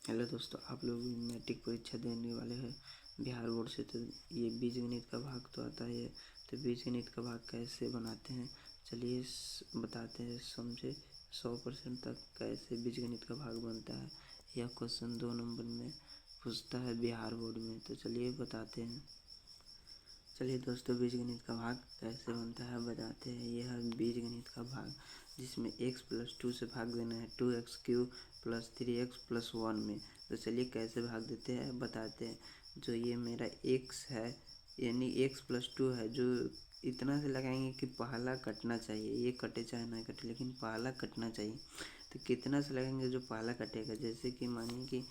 Hello दोस्तों, आप लोग मैट्रिक परीक्षा देने वाले हैं बिहार बोर्ड से। तो ये बीजगणित का भाग तो आता ही है। तो बीजगणित का भाग कैसे बनाते हैं चलिए बताते हैं। समझे 100% तक कैसे बीजगणित का भाग बनता है। यह क्वेश्चन 2 नंबर में पूछता है बिहार बोर्ड में। तो चलिए बताते हैं। चलिए दोस्तों, बीजगणित का भाग कैसे बनता है बताते हैं। यह है बीजगणित का भाग, जिसमें x+2 से भाग देना है 2x³ + 3x+1 में। तो चलिए कैसे भाग देते हैं बताते हैं। जो ये मेरा x है, यानी x+2 है, जो इतना से लगाएंगे कि पहला कटना चाहिए। ये कटे चाहे ना कटे, लेकिन पहला कटना चाहिए। तो कितना से लगाएंगे जो पहला कटेगा। जैसे कि मानिए कि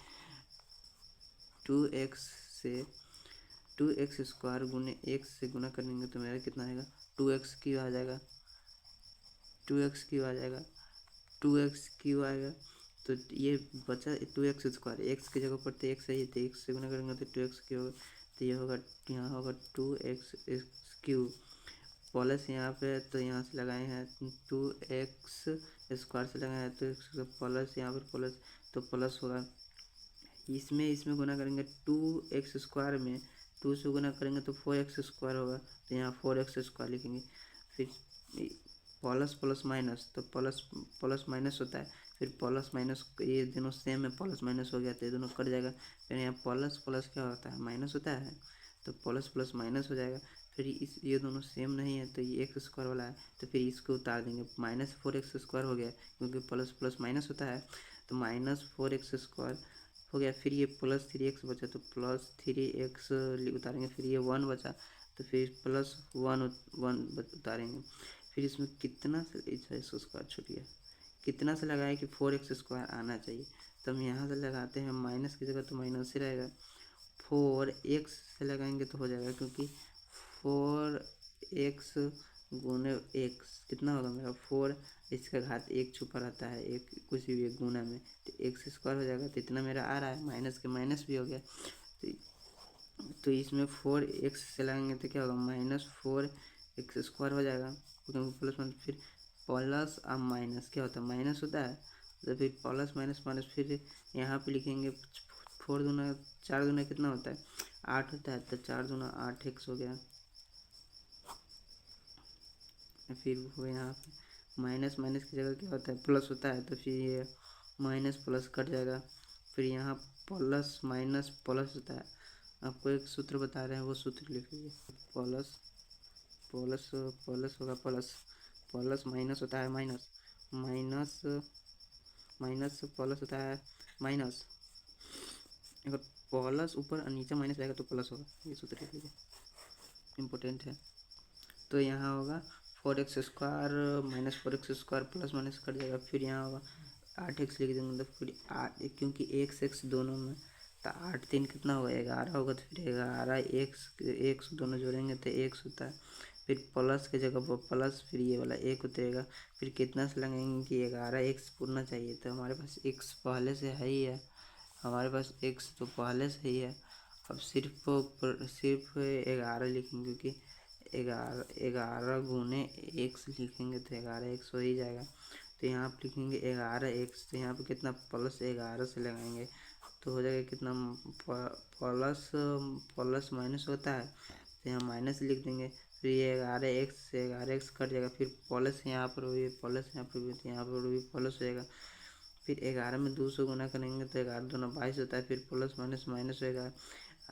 2x से 2x² गुने x से गुना करेंगे तो मेरा कितना आएगा 2x³ आ जाएगा। 2x³ आ जाएगा 2x³ आएगा। तो ये बचा 2x²। x की जगह पर तो x है ही, तो x से गुना करेंगे तो 2x³ होगा। तो ये होगा, यहाँ होगा 2x³ प्लस यहाँ पे, तो यहाँ से लगाए हैं 2x² से लगाए हैं तो x प्लस, यहाँ पर प्लस, तो प्लस होगा। इसमें गुना करेंगे 2x² में 2 से गुना करेंगे तो 4x² होगा। तो यहाँ 4x² लिखेंगे। फिर प्लस प्लस माइनस, तो प्लस प्लस माइनस होता है। फिर प्लस माइनस, ये दोनों सेम है, प्लस माइनस हो गया तो ये दोनों कट जाएगा। फिर यहाँ प्लस प्लस क्या होता है, माइनस होता है, तो प्लस प्लस माइनस हो जाएगा। फिर ये दोनों सेम नहीं है, तो ये x² वाला है, तो फिर इसको उतार देंगे। -4x² हो गया, क्योंकि प्लस प्लस माइनस होता है। तो -4x² हो गया। फिर ये +3x बचा, तो +3x उतारेंगे। फिर ये 1 बचा, तो फिर +1 उतारेंगे। फिर इसमें कितना से x² छूट गया, कितना से लगाए कि 4x² आना चाहिए। तो हम यहाँ से लगाते हैं, माइनस की जगह तो माइनस ही रहेगा। 4x से लगाएंगे तो हो जाएगा, क्योंकि 4x गुने x कितना होगा मेरा 4, इसका घात 1 छुपा रहता है, एक कुछ भी एक गुना में, तो x² हो जाएगा। तो इतना मेरा आ रहा है, माइनस के माइनस भी हो गया। तो इसमें 4x से लगाएंगे तो क्या होगा, -4x² हो जाएगा, क्योंकि प्लस वन। फिर प्लस और माइनस क्या होता है, माइनस होता है। तो फिर प्लस माइनस माइनस, फिर यहाँ पे लिखेंगे 4 दूना 4 दूना कितना होता है 8 होता है, तो 4 दूना 8x हो गया। फिर वो यहाँ पे माइनस माइनस की जगह क्या होता है, प्लस होता है, तो फिर ये माइनस प्लस कट जाएगा। फिर यहाँ प्लस माइनस प्लस होता है। आपको एक सूत्र बता रहे हैं, वो सूत्र लिख लीजिए। प्लस प्लस प्लस होगा प्लस, प्लस माइनस होता है माइनस, माइनस माइनस प्लस होता है माइनस। अगर प्लस ऊपर और नीचे माइनस रहेगा तो प्लस होगा। ये सूत्र लिख लीजिए, इम्पोर्टेंट है। तो यहाँ होगा 4x² -4x² plus minus cut जाएगा। फिर यहाँ होगा 8x लिख देंगे, तो फिर 8, क्योंकि x दोनों में, तो 8 3 कितना होगा 11 होगा। तो फिर 11x दोनों जोड़ेंगे तो x होता है। फिर प्लस की जगह पर प्लस, फिर ये वाला 1 उतरेगा। फिर कितना से लगाएंगे कि 11x पूरना चाहिए, तो हमारे पास x पहले से है ही है, हमारे पास x तो पहले से ही है। अब सिर्फ 11 लिखेंगे, क्योंकि 11 गुने x लिखेंगे तो 11x हो ही जाएगा। तो यहाँ पर लिखेंगे 11x, तो यहाँ पे कितना +11 से लगाएंगे तो हो जाएगा कितना, प्लस प्लस माइनस होता है, तो यहाँ माइनस लिख देंगे। फिर ये 11x से 11x कट जाएगा। फिर प्लस यहाँ पर भी, प्लस यहाँ पर भी, तो यहाँ पर भी प्लस हो जाएगा। फिर 11 में 2 से गुना करेंगे तो 11 दूना 22 होता है। फिर प्लस माइनस माइनस होएगा,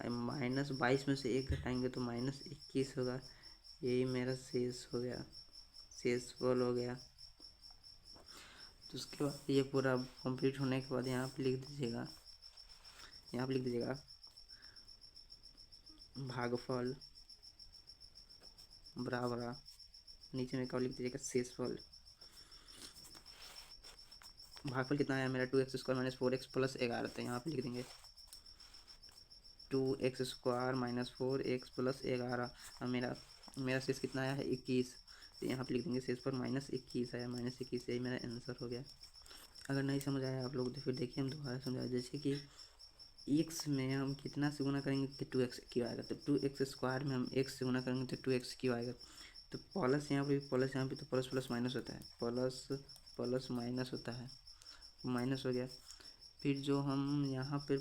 -22 में से 1 घटाएंगे तो -21 होगा। यही मेरा शेष हो गया, शेषफल हो गया। तो उसके बाद ये पूरा कंप्लीट होने के बाद यहाँ पे लिख दीजिएगा, यहाँ पे लिख दीजिएगा भागफल बराबर, नीचे में क्या लिख दीजिएगा शेषफल। भागफल कितना आया मेरा 2x² -4x + 11, तो यहाँ पे लिख देंगे 2x² -4x + 11। और मेरा शेष कितना आया है 21, तो यहाँ पे लिख देंगे शेष पर -21 आया, -21, यही मेरा आंसर हो गया। अगर नहीं समझ आया आप लोग तो फिर देखिए हम दोबारा समझाए। जैसे कि x में हम कितना से गुना करेंगे तो 2x³ आएगा, तो 2x² में हम x से गुना करेंगे तो 2x³ आएगा। तो प्लस यहाँ पे प्लस, यहाँ पे तो प्लस प्लस माइनस होता है, प्लस प्लस माइनस होता है, माइनस हो गया। फिर जो हम यहाँ पे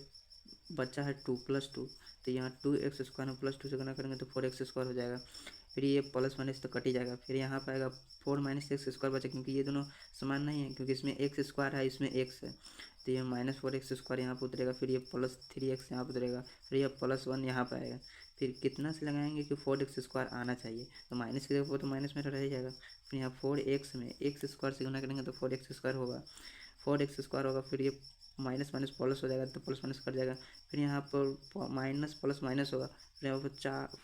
बचा है 2+2, तो यहाँ 2x² में +2 से गुना करेंगे तो 4x² हो जाएगा। फिर ये प्लस माइनस तो कट ही जाएगा। फिर यहाँ पर आएगा 4 - x² बचा, क्योंकि ये दोनों समान नहीं है, क्योंकि इसमें x² है, इसमें x है, तो ये -4x² यहाँ पर उतरेगा। फिर ये +3x यहाँ पर उतरेगा। फिर ये +1 यहाँ पर आएगा। फिर कितना से लगाएंगे कि 4x² आना चाहिए, तो माइनस की जगह पर तो माइनस में रह जाएगा। फिर यहाँ 4x में x² से गुना करेंगे तो 4x² होगा, 4x² होगा। फिर ये माइनस माइनस प्लस हो जाएगा, तो प्लस माइनस कट जाएगा। फिर यहाँ पर माइनस प्लस माइनस होगा। फिर यहाँ पर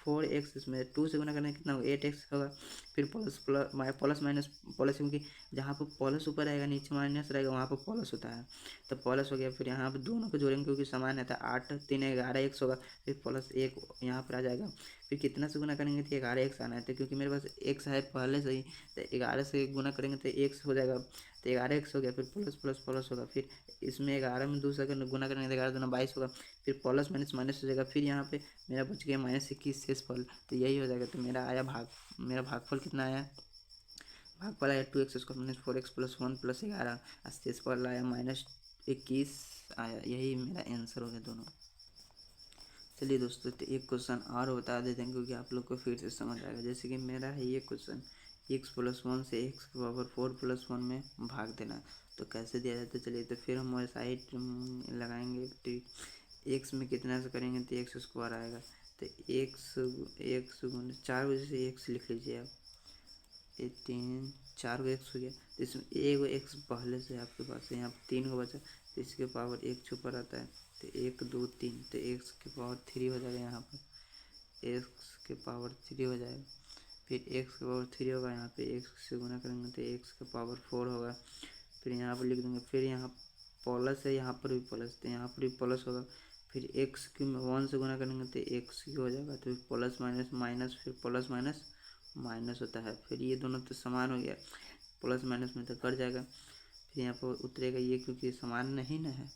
4x, इसमें 2 से गुना करने कितना होगा, 8x होगा। फिर प्लस माइनस प्लस, क्योंकि जहाँ पर प्लस ऊपर आएगा नीचे माइनस रहेगा वहाँ पर प्लस होता है, तो प्लस हो गया। फिर यहाँ पर दोनों को जोड़ेंगे क्योंकि समान है, तो 8 × 3 = 11x होगा। फिर +1 यहाँ पर आ जाएगा। फिर कितना से गुना करेंगे तो 11x आना है, तो क्योंकि मेरे पास x है पहले से ही, तो 11 से गुना करेंगे तो x हो जाएगा, तो 11x हो गया। फिर प्लस प्लस प्लस होगा। फिर इसमें 11 में 2 से गुना करेंगे तो 11 × 2 = 22 होगा। फिर प्लस माइनस माइनस हो जाएगा। फिर यहाँ पे मेरा बच गया -21 शेषफल, तो यही हो जाएगा। तो मेरा भागफल कितना आया, भागफल आया 2x² - 4x + 1 + 11, शेषफल आया -21 आया। यही मेरा आंसर हो गया दोनों। चलिए दोस्तों, तो एक क्वेश्चन और बता देते हैं, क्योंकि आप लोग को फिर से समझ आएगा। जैसे कि मेरा है ये क्वेश्चन, x + 1 से x⁴ + 1 में भाग देना, तो कैसे दिया जाता है। चलिए, तो फिर हम साइड लगाएंगे। तो x में कितना से करेंगे तो x² आएगा, तो x 4 वजह से x लिख लीजिए आप। ये 3 4 को x हो गया, तो इसमें एक x पहले से आपके पास है, यहाँ पर 3 को बचा, तो इसके पावर 1 छुपा रहता है, तो 1 2 3, तो x के पावर 3 हो जाएगा। यहाँ पर x के पावर 3 हो जाएगा। फिर x के पावर 3 होगा, यहाँ पे x से गुना करेंगे तो x के पावर 4 होगा। फिर यहाँ पर लिख देंगे। फिर यहाँ प्लस है, यहाँ पर भी प्लस, तो यहाँ पर भी प्लस होगा। फिर x³ में 1 से गुना करेंगे तो x³ हो जाएगा। तो प्लस माइनस माइनस, फिर प्लस माइनस माइनस होता है। फिर ये दोनों तो समान हो गया, प्लस माइनस में तो कट जाएगा। फिर यहाँ पर उतरेगा ये, क्योंकि समान नहीं ना है,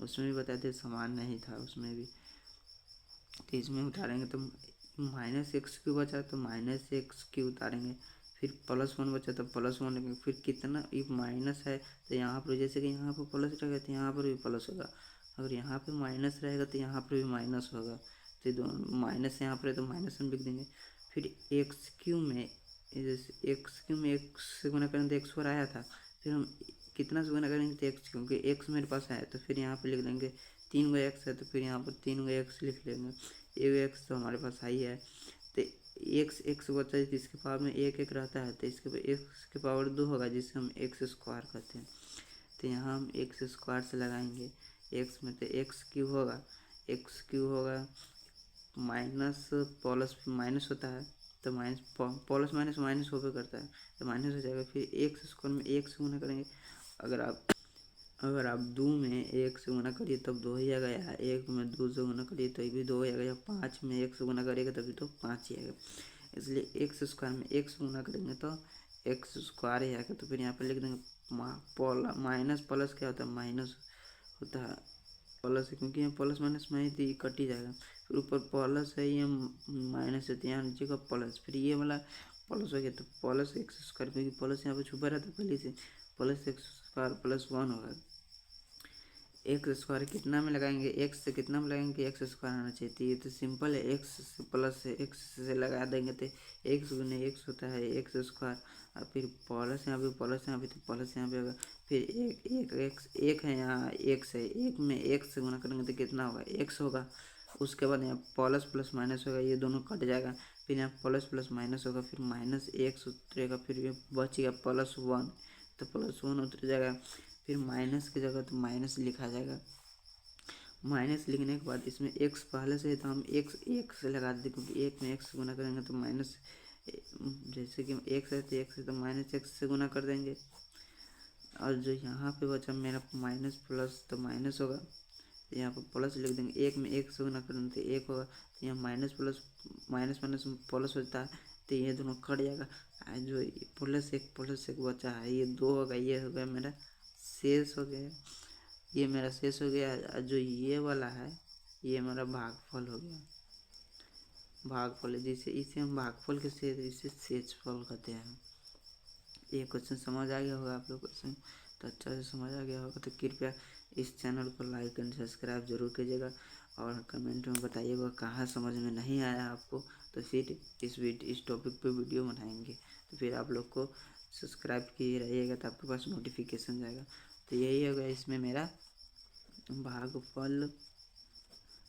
उसमें भी बताते समान नहीं था उसमें भी, तो इसमें उतारेंगे तो -x³ बचा, तो -x³ उतारेंगे। फिर +1 बचा, तो +1 लेंगे। फिर कितना, ये माइनस है, तो यहाँ पर जैसे कि यहाँ पर प्लस रहेगा तो यहाँ पर भी प्लस होगा, अगर यहाँ पे माइनस रहेगा तो यहाँ पर भी माइनस होगा। तो दोनों माइनस यहाँ पर है तो माइनस में लिख देंगे। फिर x³ में, जैसे x³ में x से गुना करेंगे तो x² आया था, फिर हम कितना से गुना करेंगे तो x, क्योंकि x मेरे पास है, तो फिर यहाँ पे लिख देंगे 3 गो x है, तो फिर यहाँ पर 3 गो x लिख लेंगे। एक x तो हमारे पास आई है, तो x बचा है, जिसके पावर में 1 1 रहता है, तो इसके x के पावर 2 होगा, जिसे हम x² कहते हैं। तो यहाँ हम x² से लगाएंगे। x में तो x³ होगा, x³ होगा, माइनस प्लस माइनस होता है, तो माइनस प्लस माइनस माइनस होकर करता है, तो माइनस हो जाएगा। फिर x² में 1 से गुना करेंगे, अगर आप 2 में 1 से गुना करिए तब 2 ही आएगा, या 1 में 2 से गुना करिए तो भी 2 आएगा, या 5 में 1 से गुना करिएगा तभी तो 5 ही आएगा। इसलिए x² में 1 से गुना करेंगे तो x² ही आएगा। तो फिर यहाँ पर लिख देंगे माइनस प्लस क्या होता है, माइनस होता है प्लस, क्योंकि यहाँ प्लस माइनस में ही कट ही जाएगा। फिर ऊपर प्लस है, ये माइनस है, तो यहाँ नीचे का प्लस, फिर ये वाला प्लस हो गया, तो प्लस x², क्योंकि प्लस यहाँ पे छुपा रहता है पहले से, प्लस x² + 1 होगा। x² कितना में लगाएंगे, x से कितना में लगाएंगे, x² आना चाहिए, तो ये तो सिंपल है, x से प्लस से x से लगा देंगे तो x गुने x होता है x², और फिर प्लस यहाँ पे प्लस यहाँ पे, तो प्लस यहाँ पे होगा। फिर एक है, यहाँ x है, 1 में x से गुना करेंगे तो कितना होगा, x होगा। उसके बाद यहाँ प्लस प्लस माइनस होगा, ये दोनों कट जाएगा। फिर यहाँ प्लस प्लस माइनस होगा, फिर -x उतरेगा, फिर ये बचेगा +1, तो +1 उतर जाएगा। फिर माइनस की जगह तो माइनस लिखा जाएगा। माइनस लिखने के बाद इसमें x पहले से है, तो हम x से लगा देते, क्योंकि 1 में x से गुना करेंगे तो माइनस, जैसे कि x है तो x है तो -x से गुना कर देंगे। और जो यहाँ पे बचा मेरा माइनस प्लस, तो माइनस होगा, तो यहाँ पर प्लस लिख देंगे। 1 में 1 से गुना करेंगे तो 1 होगा, तो यहाँ minus plus minus minus plus होता है, तो ये दोनों कट जाएगा। जो +1 बचा है, ये 2 होगा, ये हो गया मेरा शेष हो गया, ये मेरा शेष हो गया। जो ये वाला है ये मेरा भागफल हो गया, भागफल, जिसे इसे हम भागफल के शेष, इसे शेषफल कहते हैं। ये क्वेश्चन समझ आ गया होगा आप लोग को, तो अच्छा से समझ आ गया होगा, तो कृपया इस चैनल को लाइक एंड सब्सक्राइब जरूर कीजिएगा और कमेंट में बताइएगा कहाँ समझ में नहीं आया आपको, तो फिर इस टॉपिक पे वीडियो बनाएंगे। तो फिर आप लोग को सब्सक्राइब किए रहिएगा तो आपके पास नोटिफिकेशन जाएगा। तो यही होगा इसमें मेरा भागफल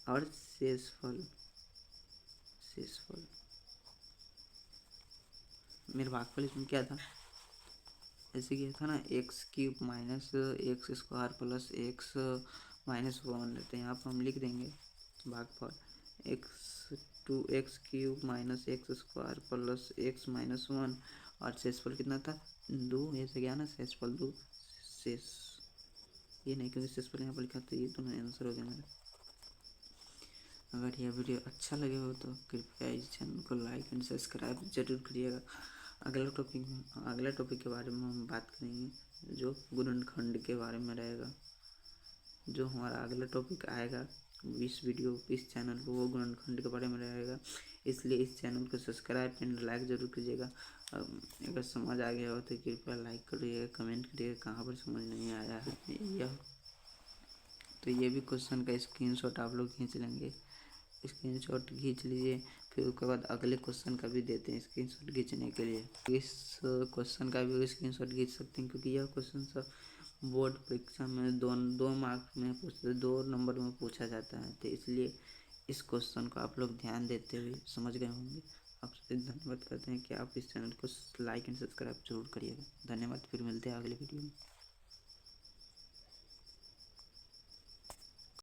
और शेषफल। मेरा भागफल इसमें क्या था, ऐसे किया था ना, x cube minus x square plus x minus one. तो यहाँ पर हम लिख देंगे भागफल x cube minus x square plus x minus one, और शेषफल कितना था 2। ऐसे गया ना, शेषफल 2, शेष ये नहीं क्योंकि शेषफल यहाँ पर लिखा, तो ये दोनों आंसर हो गया मेरा। अगर यह वीडियो अच्छा लगे हो तो कृपया इस चैनल को लाइक एंड सब्सक्राइब जरूर करिएगा। अगला टॉपिक के बारे में हम बात करेंगे जो गुणनखंड के बारे में रहेगा। जो हमारा अगला टॉपिक आएगा इस चैनल पर वो गुणनखंड के बारे में रहेगा। इसलिए इस चैनल को सब्सक्राइब एंड लाइक जरूर कीजिएगा। अगर समझ आ गया हो तो कृपया लाइक करिएगा, कमेंट करिएगा कहाँ पर समझ नहीं आया है यह। तो ये भी क्वेश्चन का स्क्रीनशॉट आप लोग खींच लेंगे, स्क्रीनशॉट खींच लीजिए। फिर उसके बाद अगले क्वेश्चन का भी देते हैं स्क्रीनशॉट खींचने के लिए। इस क्वेश्चन का भी स्क्रीनशॉट खींच सकते हैं क्योंकि यह क्वेश्चन सब बोर्ड परीक्षा में दो मार्क्स में पूछते, 2 नंबर में पूछा जाता है। तो इसलिए इस क्वेश्चन को आप लोग ध्यान देते हुए समझ गए होंगे। आपसे धन्यवाद करते हैं कि आप इस चैनल को लाइक एंड सब्सक्राइब जरूर करिएगा। धन्यवाद, फिर मिलते हैं अगले वीडियो में।